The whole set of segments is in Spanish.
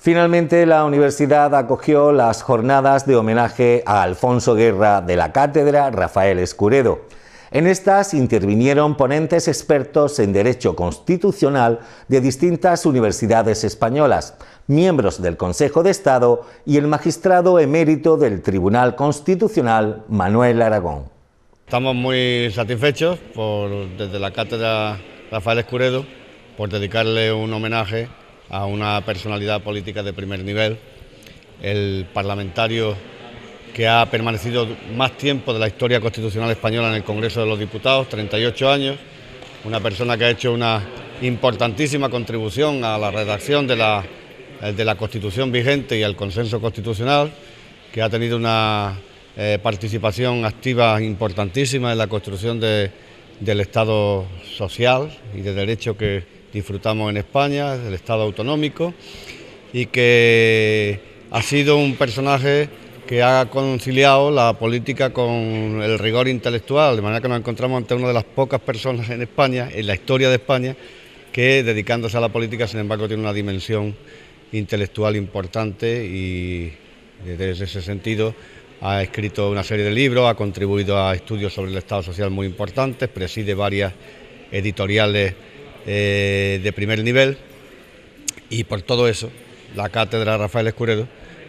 Finalmente, la universidad acogió las jornadas de homenaje a Alfonso Guerra de la Cátedra Rafael Escuredo. En estas intervinieron ponentes expertos en Derecho Constitucional de distintas universidades españolas, miembros del Consejo de Estado y el magistrado emérito del Tribunal Constitucional, Manuel Aragón. Estamos muy satisfechos desde la Cátedra Rafael Escuredo por dedicarle un homenaje a una personalidad política de primer nivel, el parlamentario que ha permanecido más tiempo de la historia constitucional española en el Congreso de los Diputados, 38 años, una persona que ha hecho una importantísima contribución a la redacción de la Constitución vigente y al consenso constitucional, que ha tenido una participación activa importantísima en la construcción del Estado social y de derecho que disfrutamos en España, del Estado autonómico, y que ha sido un personaje que ha conciliado la política con el rigor intelectual, de manera que nos encontramos ante una de las pocas personas en España, en la historia de España, que dedicándose a la política, sin embargo, tiene una dimensión intelectual importante y desde ese sentido ha escrito una serie de libros, ha contribuido a estudios sobre el Estado social muy importantes, preside varias editoriales de primer nivel, y por todo eso la Cátedra Rafael Escuredo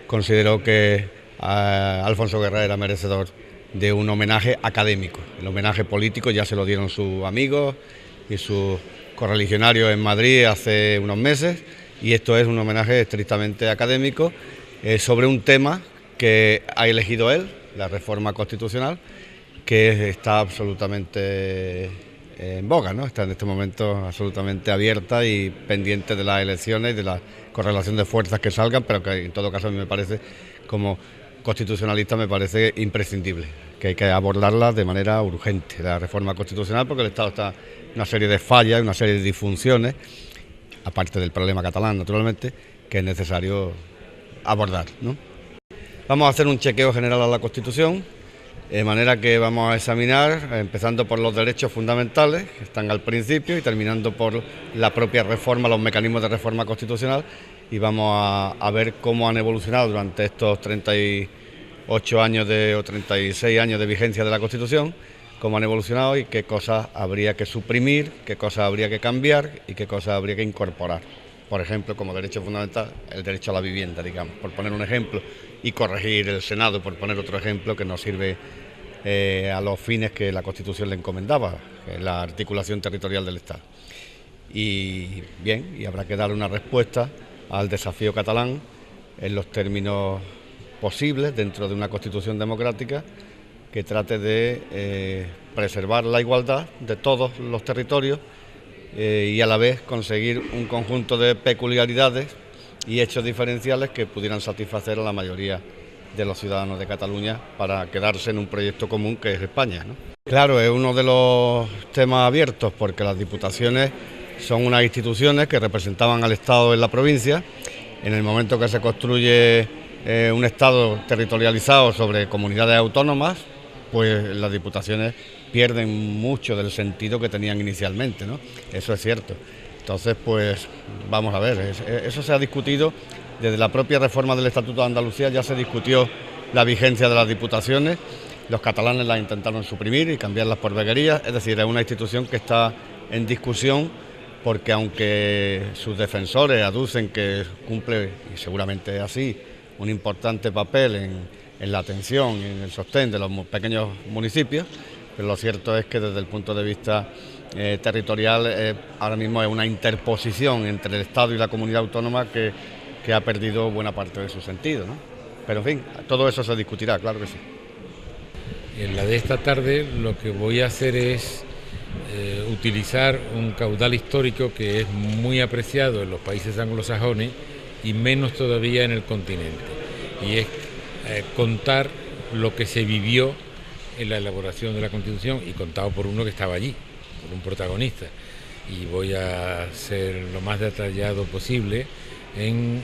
consideró que Alfonso Guerra era merecedor de un homenaje académico. El homenaje político ya se lo dieron sus amigos y sus correligionarios en Madrid hace unos meses, y esto es un homenaje estrictamente académico sobre un tema que ha elegido él, la reforma constitucional, que está absolutamente en boga, ¿no? Está en este momento absolutamente abierta y pendiente de las elecciones y de la correlación de fuerzas que salgan, pero que en todo caso a mí me parece, como constitucionalista, me parece imprescindible, que hay que abordarla de manera urgente, la reforma constitucional, porque el Estado está en una serie de fallas, una serie de disfunciones, aparte del problema catalán, naturalmente, que es necesario abordar, ¿no? Vamos a hacer un chequeo general a la Constitución, de manera que vamos a examinar, empezando por los derechos fundamentales, que están al principio, y terminando por la propia reforma, los mecanismos de reforma constitucional, y vamos a ver cómo han evolucionado durante estos 38 años o 36 años de vigencia de la Constitución, cómo han evolucionado y qué cosas habría que suprimir, qué cosas habría que cambiar y qué cosas habría que incorporar. Por ejemplo, como derecho fundamental, el derecho a la vivienda, digamos, por poner un ejemplo, y corregir el Senado, por poner otro ejemplo, que nos sirve a los fines que la Constitución le encomendaba, que es la articulación territorial del Estado. Y bien, y habrá que dar una respuesta al desafío catalán en los términos posibles dentro de una Constitución democrática que trate de preservar la igualdad de todos los territorios y a la vez conseguir un conjunto de peculiaridades y hechos diferenciales que pudieran satisfacer a la mayoría de los ciudadanos de Cataluña para quedarse en un proyecto común que es España, ¿no? Claro, es uno de los temas abiertos porque las diputaciones son unas instituciones que representaban al Estado en la provincia. En el momento que se construye un Estado territorializado sobre comunidades autónomas, pues las diputaciones pierden mucho del sentido que tenían inicialmente, ¿no? Eso es cierto. Entonces, pues vamos a ver, eso se ha discutido desde la propia reforma del Estatuto de Andalucía, ya se discutió la vigencia de las diputaciones, los catalanes las intentaron suprimir y cambiarlas por veguerías, es decir, es una institución que está en discusión porque aunque sus defensores aducen que cumple, y seguramente es así, un importante papel en la atención y en el sostén de los pequeños municipios, pero lo cierto es que desde el punto de vista territorial ahora mismo es una interposición entre el Estado y la comunidad autónoma que ha perdido buena parte de su sentido, ¿no? Pero en fin, todo eso se discutirá, claro que sí. En la de esta tarde lo que voy a hacer es utilizar un caudal histórico que es muy apreciado en los países anglosajones y menos todavía en el continente, y es contar lo que se vivió en la elaboración de la Constitución y contado por uno que estaba allí, por un protagonista, y voy a ser lo más detallado posible en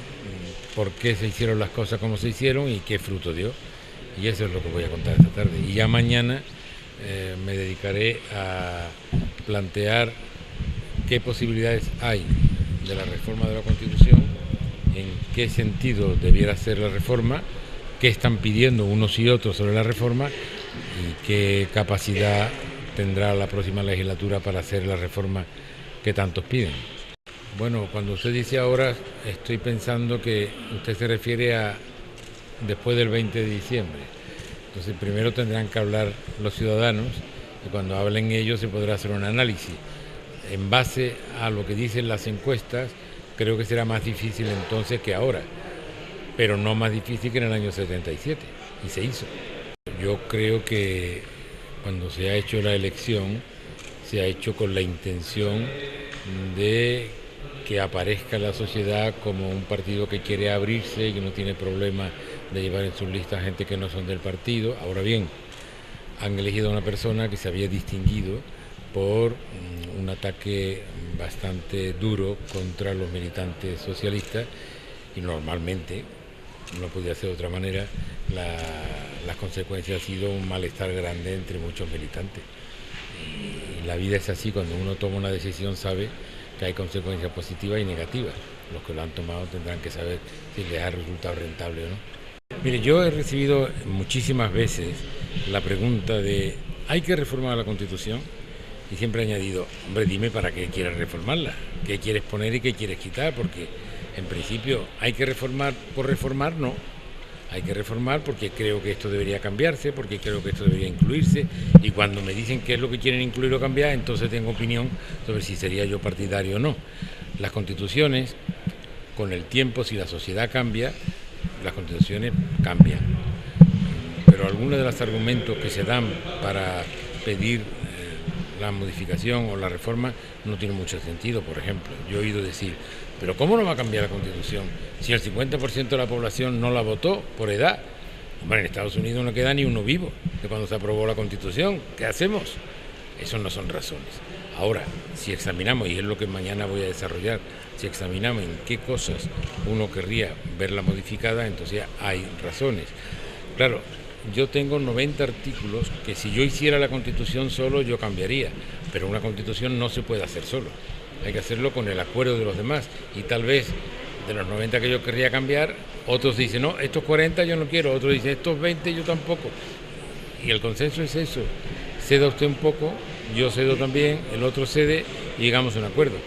por qué se hicieron las cosas como se hicieron y qué fruto dio, y eso es lo que voy a contar esta tarde. Y ya mañana me dedicaré a plantear qué posibilidades hay de la reforma de la Constitución en qué sentido debiera ser la reforma, qué están pidiendo unos y otros sobre la reforma y qué capacidad tendrá la próxima legislatura para hacer la reforma que tantos piden. Bueno, cuando usted dice ahora, estoy pensando que usted se refiere a después del 20 de diciembre. Entonces primero tendrán que hablar los ciudadanos y cuando hablen ellos se podrá hacer un análisis. En base a lo que dicen las encuestas, creo que será más difícil entonces que ahora, pero no más difícil que en el año 77, y se hizo. Yo creo que cuando se ha hecho la elección, se ha hecho con la intención de que aparezca la sociedad como un partido que quiere abrirse y que no tiene problema de llevar en sus listas gente que no son del partido. Ahora bien, han elegido a una persona que se había distinguido por un ataque bastante duro contra los militantes socialistas y normalmente, no podía ser de otra manera, las consecuencias ha sido un malestar grande entre muchos militantes. Y la vida es así, cuando uno toma una decisión sabe que hay consecuencias positivas y negativas. Los que lo han tomado tendrán que saber si les ha resultado rentable o no. Mire, yo he recibido muchísimas veces la pregunta de ¿hay que reformar la Constitución? Y siempre he añadido, hombre, dime para qué quieres reformarla, qué quieres poner y qué quieres quitar, porque en principio hay que reformar por reformar, no. Hay que reformar porque creo que esto debería cambiarse, porque creo que esto debería incluirse, y cuando me dicen qué es lo que quieren incluir o cambiar, entonces tengo opinión sobre si sería yo partidario o no. Las constituciones, con el tiempo, si la sociedad cambia, las constituciones cambian. Pero algunos de los argumentos que se dan para pedir la modificación o la reforma no tiene mucho sentido. Por ejemplo, yo he oído decir, pero ¿cómo no va a cambiar la Constitución si el 50% de la población no la votó por edad? Bueno, en Estados Unidos no queda ni uno vivo de cuando se aprobó la Constitución. ¿Qué hacemos? Esas no son razones. Ahora, si examinamos, y es lo que mañana voy a desarrollar, si examinamos en qué cosas uno querría verla modificada, entonces hay razones. Claro, yo tengo 90 artículos que si yo hiciera la Constitución solo yo cambiaría, pero una Constitución no se puede hacer solo, hay que hacerlo con el acuerdo de los demás y tal vez de los 90 que yo querría cambiar, otros dicen, no, estos 40 yo no quiero, otros dicen, estos 20 yo tampoco. Y el consenso es eso, ceda usted un poco, yo cedo también, el otro cede y llegamos a un acuerdo.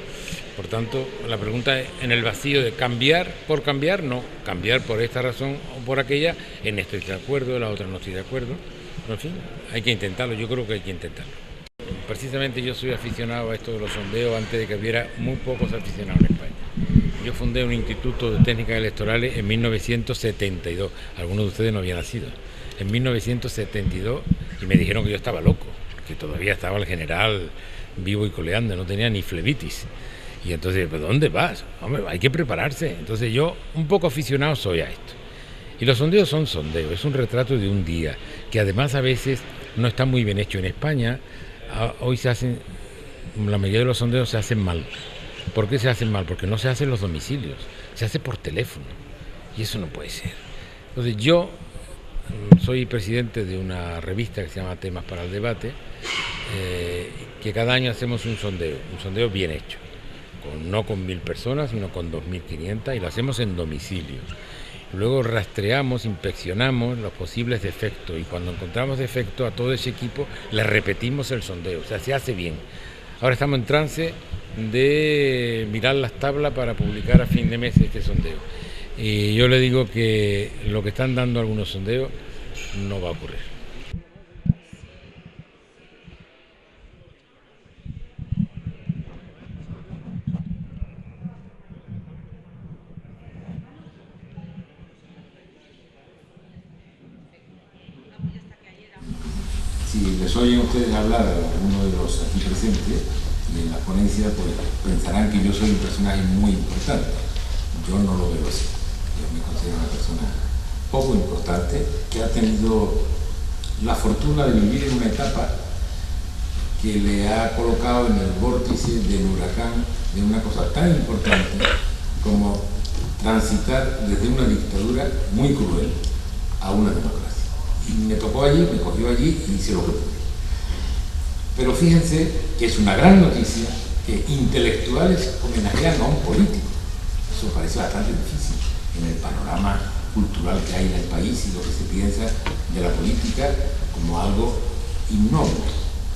Por tanto, la pregunta es en el vacío de cambiar por cambiar, no, cambiar por esta razón o por aquella, en esta estoy de acuerdo, en la otra no estoy de acuerdo, pero en fin, hay que intentarlo, yo creo que hay que intentarlo. Precisamente yo soy aficionado a esto de los sondeos antes de que hubiera muy pocos aficionados en España. Yo fundé un instituto de técnicas electorales en 1972, algunos de ustedes no habían nacido, en 1972 y me dijeron que yo estaba loco, que todavía estaba el general vivo y coleando, no tenía ni flebitis. Y entonces, ¿pero dónde vas? Hombre, hay que prepararse. Entonces yo, un poco aficionado soy a esto. Y los sondeos son sondeos, es un retrato de un día, que además a veces no está muy bien hecho. En España, hoy se hacen, la mayoría de los sondeos se hacen mal. ¿Por qué se hacen mal? Porque no se hacen los domicilios, se hace por teléfono. Y eso no puede ser. Entonces yo soy presidente de una revista que se llama Temas para el Debate, que cada año hacemos un sondeo bien hecho. No con 1000 personas, sino con 2500 y lo hacemos en domicilio. Luego rastreamos, inspeccionamos los posibles defectos y cuando encontramos defectos a todo ese equipo le repetimos el sondeo, o sea, se hace bien. Ahora estamos en trance de mirar las tablas para publicar a fin de mes este sondeo. Y yo le digo que lo que están dando algunos sondeos no va a ocurrir. Si les oyen ustedes hablar a alguno de los aquí presentes y en la ponencia, pues pensarán que yo soy un personaje muy importante. Yo no lo veo así. Yo me considero una persona poco importante que ha tenido la fortuna de vivir en una etapa que le ha colocado en el vórtice del huracán de una cosa tan importante como transitar desde una dictadura muy cruel a una democracia. Y me tocó allí, me cogió allí y hice lo que pude. Pero fíjense que es una gran noticia que intelectuales homenajean a un político. Eso parece bastante difícil en el panorama cultural que hay en el país y lo que se piensa de la política como algo innoble,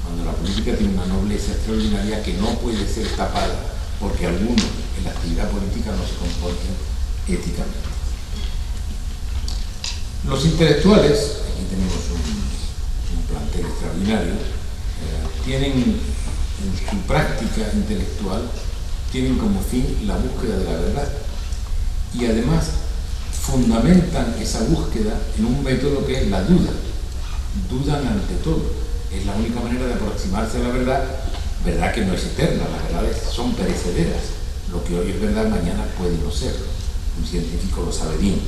cuando la política tiene una nobleza extraordinaria que no puede ser tapada porque algunos en la actividad política no se comporten éticamente. Los intelectuales, aquí tenemos un plantel extraordinario, tienen en su práctica intelectual, tienen como fin la búsqueda de la verdad y además fundamentan esa búsqueda en un método que es la duda. Dudan ante todo. Es la única manera de aproximarse a la verdad, verdad que no es eterna, las verdades son perecederas. Lo que hoy es verdad, mañana puede no serlo. Un científico lo sabe bien.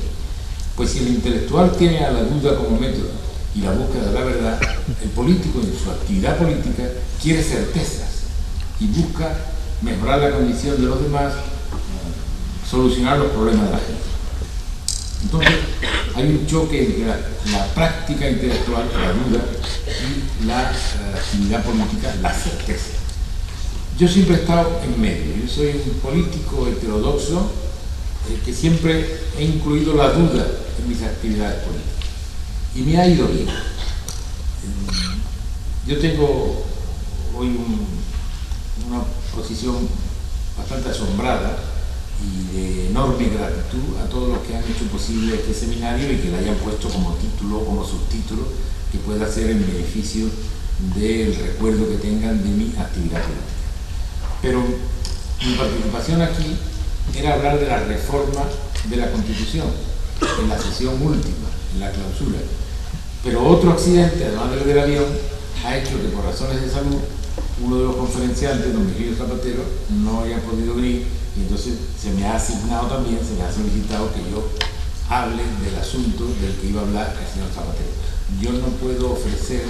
Pues si el intelectual tiene a la duda como método y la búsqueda de la verdad, el político en su actividad política quiere certezas y busca mejorar la condición de los demás, solucionar los problemas de la gente. Entonces, hay un choque entre la práctica intelectual, la duda, y la actividad política, la certeza. Yo siempre he estado en medio. Yo soy un político heterodoxo que siempre he incluido la duda en mis actividades políticas. Y me ha ido bien. Yo tengo hoy una posición bastante asombrada y de enorme gratitud a todos los que han hecho posible este seminario y que le hayan puesto como título, como subtítulo, que pueda ser en beneficio del recuerdo que tengan de mi actividad política. Pero mi participación aquí era hablar de la reforma de la Constitución, en la sesión última, en la clausura. Pero otro accidente, además del avión, ha hecho que por razones de salud, uno de los conferenciantes, don Virgilio Zapatero, no haya podido venir, y entonces se me ha asignado también, se me ha solicitado que yo hable del asunto del que iba a hablar el señor Zapatero. Yo no puedo ofrecer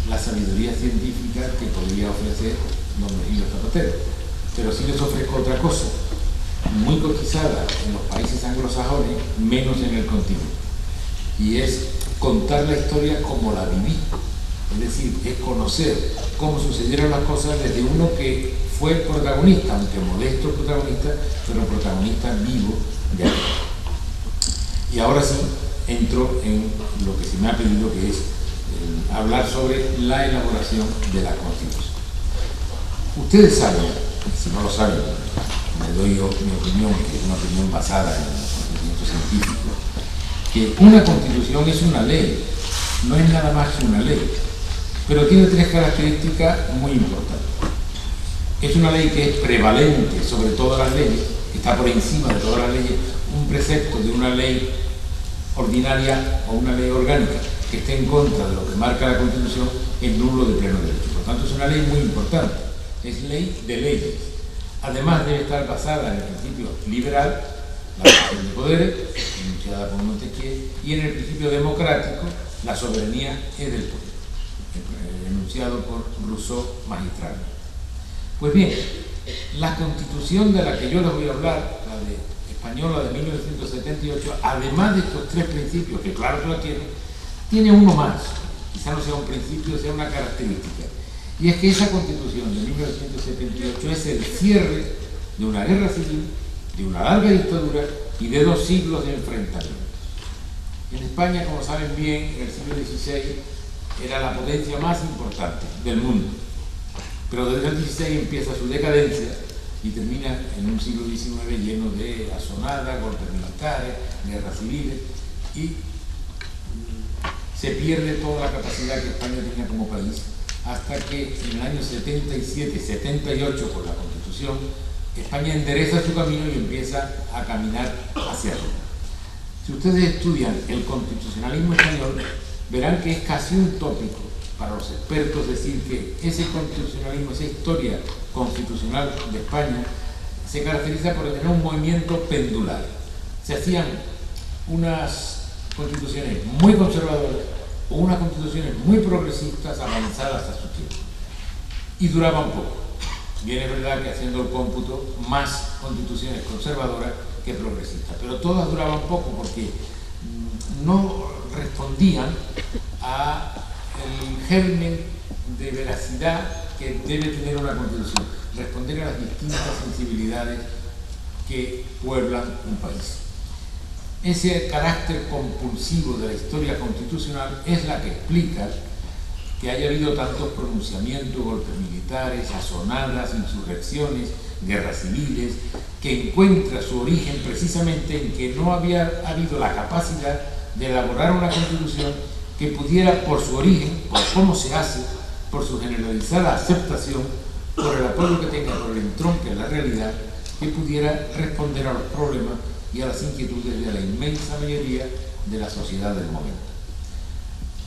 la sabiduría científica que podría ofrecer don Virgilio Zapatero, pero sí les ofrezco otra cosa, muy cotizada en los países anglosajones, menos en el continente, y es contar la historia como la viví. Es decir, es conocer cómo sucedieron las cosas desde uno que fue el protagonista, aunque modesto protagonista, pero protagonista vivo de aquello. Y ahora sí, entro en lo que se me ha pedido, que es hablar sobre la elaboración de la Constitución. Ustedes saben, si no lo saben, me doy yo mi opinión, que es una opinión basada en el conocimiento científico, que una Constitución es una ley, no es nada más que una ley. Pero tiene tres características muy importantes. Es una ley que es prevalente sobre todas las leyes, que está por encima de todas las leyes. Un precepto de una ley ordinaria o una ley orgánica que esté en contra de lo que marca la Constitución es nulo de pleno derecho. Por tanto, es una ley muy importante. Es ley de leyes. Además, debe estar basada en el principio liberal, la división de poderes, enunciada por Montesquieu, y en el principio democrático, la soberanía es del poder, enunciado por Rousseau magistralmente. Pues bien, la Constitución de la que yo les voy a hablar, la de española de 1978, además de estos tres principios, que claro que lo tiene uno más, quizá no sea un principio, sea una característica, y es que esa Constitución de 1978 es el cierre de una guerra civil, de una larga dictadura y de 2 siglos de enfrentamientos. En España, como saben bien, en el siglo XVI era la potencia más importante del mundo, pero desde el XVI empieza su decadencia y termina en un siglo XIX lleno de asonadas, golpes militares, guerras civiles, y se pierde toda la capacidad que España tenía como país, hasta que en el año 77-78, con la Constitución, España endereza su camino y empieza a caminar hacia arriba. Si ustedes estudian el constitucionalismo español, verán que es casi un tópico para los expertos decir que ese constitucionalismo, esa historia constitucional de España, se caracteriza por tener un movimiento pendular. Se hacían unas constituciones muy conservadoras o unas constituciones muy progresistas avanzadas a su tiempo, y duraban poco. Bien, es verdad que haciendo el cómputo, más constituciones conservadoras que progresistas, pero todas duraban poco porque no respondían a el germen de veracidad que debe tener una constitución, responder a las distintas sensibilidades que pueblan un país. Ese carácter compulsivo de la historia constitucional es la que explica que haya habido tantos pronunciamientos, golpes militares, asonadas, insurrecciones, guerras civiles, que encuentra su origen precisamente en que no había habido la capacidad de elaborar una constitución que pudiera, por su origen, por cómo se hace, por su generalizada aceptación, por el apoyo que tenga, por el entronque en la realidad, que pudiera responder a los problemas y a las inquietudes de la inmensa mayoría de la sociedad del momento.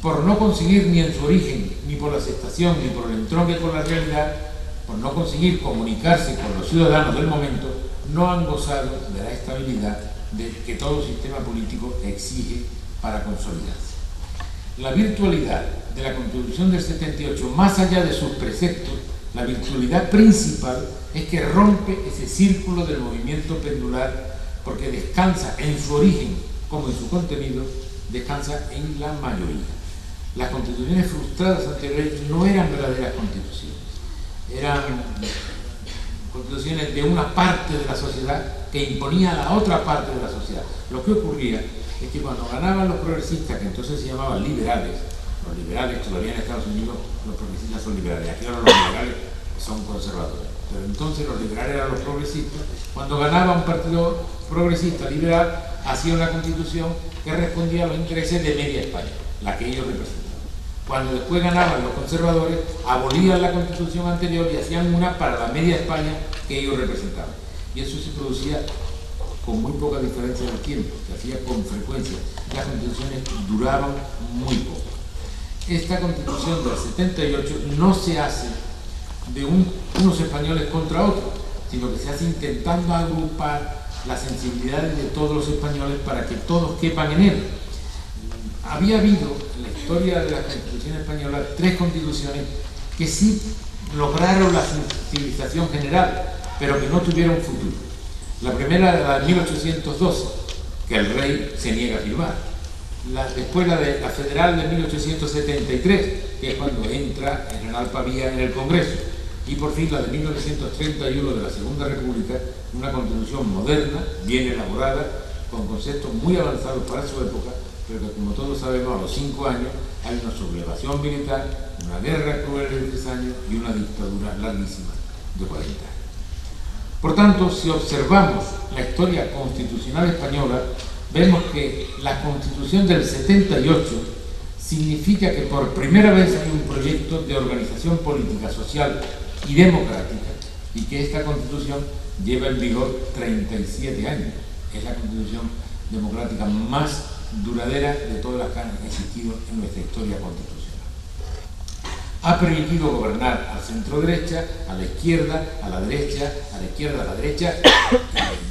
Por no conseguir ni en su origen, ni por la aceptación, ni por el entronque con la realidad, por no conseguir comunicarse con los ciudadanos del momento, no han gozado de la estabilidad que todo sistema político exige para consolidarse. La virtualidad de la Constitución del 78, más allá de sus preceptos, la virtualidad principal es que rompe ese círculo del movimiento pendular, porque descansa en su origen como en su contenido, descansa en la mayoría. Las constituciones frustradas anteriores no eran verdaderas constituciones, eran constituciones de una parte de la sociedad que imponía a la otra parte de la sociedad. Lo que ocurría es que cuando ganaban los progresistas, que entonces se llamaban liberales, los liberales todavía en Estados Unidos los progresistas son liberales, aquí ahora los liberales son conservadores, pero entonces los liberales eran los progresistas. Cuando ganaba un partido progresista liberal, hacía una constitución que respondía a los intereses de media España, la que ellos representaban. Cuando después ganaban los conservadores, abolían la constitución anterior y hacían una para la media España que ellos representaban. Y eso se producía con muy poca diferencia de tiempo, se hacía con frecuencia. Las constituciones duraban muy poco. Esta constitución del 78 no se hace de unos españoles contra otros, sino que se hace intentando agrupar las sensibilidades de todos los españoles para que todos quepan en él. Había habido en la historia de la Constitución española 3 constituciones que sí lograron la sensibilización general, pero que no tuvieron futuro. La primera, la de 1812, que el rey se niega a firmar. Después la federal de 1873, que es cuando entra el general Pavía en el Congreso. Y por fin la de 1931 de la Segunda República, una constitución moderna, bien elaborada, con conceptos muy avanzados para su época, pero que, como todos sabemos, a los 5 años hay una sublevación militar, una guerra cruel de 3 años y una dictadura larguísima de 40 años. Por tanto, si observamos la historia constitucional española, vemos que la Constitución del 78 significa que por primera vez hay un proyecto de organización política, social y democrática, y que esta Constitución lleva en vigor 37 años. Es la Constitución democrática más duradera de todas las que han existido en nuestra historia constitucional. Ha permitido gobernar al centro-derecha, a la izquierda, a la derecha, a la izquierda, a la derecha,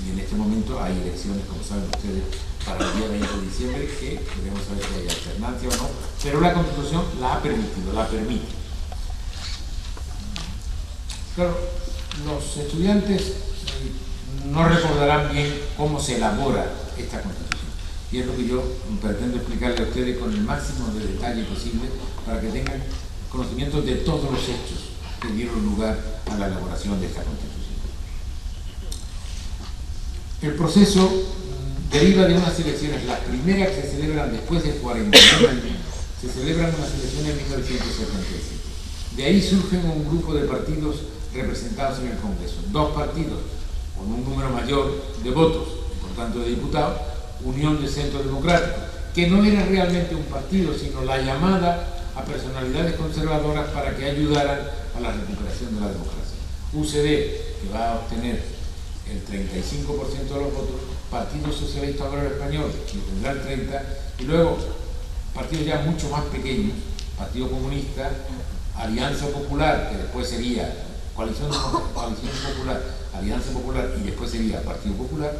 y en este momento hay elecciones, como saben ustedes, para el día 20 de diciembre, que debemos saber si hay alternancia o no, pero la Constitución la ha permitido, la permite. Claro, los estudiantes no recordarán bien cómo se elabora esta Constitución, y es lo que yo pretendo explicarle a ustedes con el máximo de detalle posible para que tengan conocimiento de todos los hechos que dieron lugar a la elaboración de esta Constitución. El proceso deriva de unas elecciones, las primeras que se celebran después de 49 años, se celebran unas elecciones en 1977. De ahí surgen un grupo de partidos representados en el Congreso, 2 partidos con un número mayor de votos, por tanto de diputados, Unión de Centro Democrático, que no era realmente un partido, sino la llamada a personalidades conservadoras para que ayudaran a la recuperación de la democracia. UCD, que va a obtener el 35% de los votos, Partido Socialista Obrero Español, que tendrá el 30%, y luego partidos ya mucho más pequeños, Partido Comunista, Alianza Popular, que después sería Coalición Popular, Alianza Popular, y después sería Partido Popular,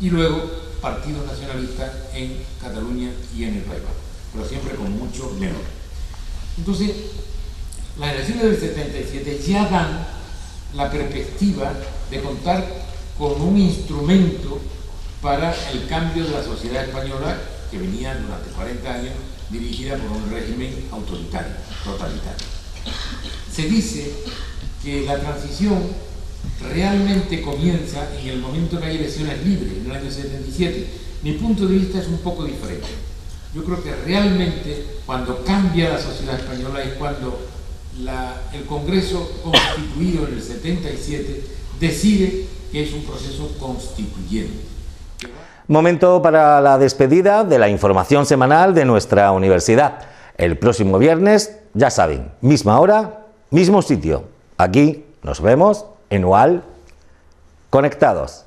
y luego Partido Nacionalista en Cataluña y en el País Vasco, pero siempre con mucho menor. Entonces, las elecciones del 77 ya dan la perspectiva de contar con un instrumento para el cambio de la sociedad española que venía durante 40 años dirigida por un régimen autoritario, totalitario. Se dice que la transición realmente comienza en el momento que hay elecciones libres, en el año 77. Mi punto de vista es un poco diferente. Yo creo que realmente cuando cambia la sociedad española es cuando el Congreso constituido en el 77 decide que es un proceso constituyente. Momento para la despedida de la información semanal de nuestra universidad. El próximo viernes, ya saben, misma hora, mismo sitio. Aquí nos vemos en UAL Conectados.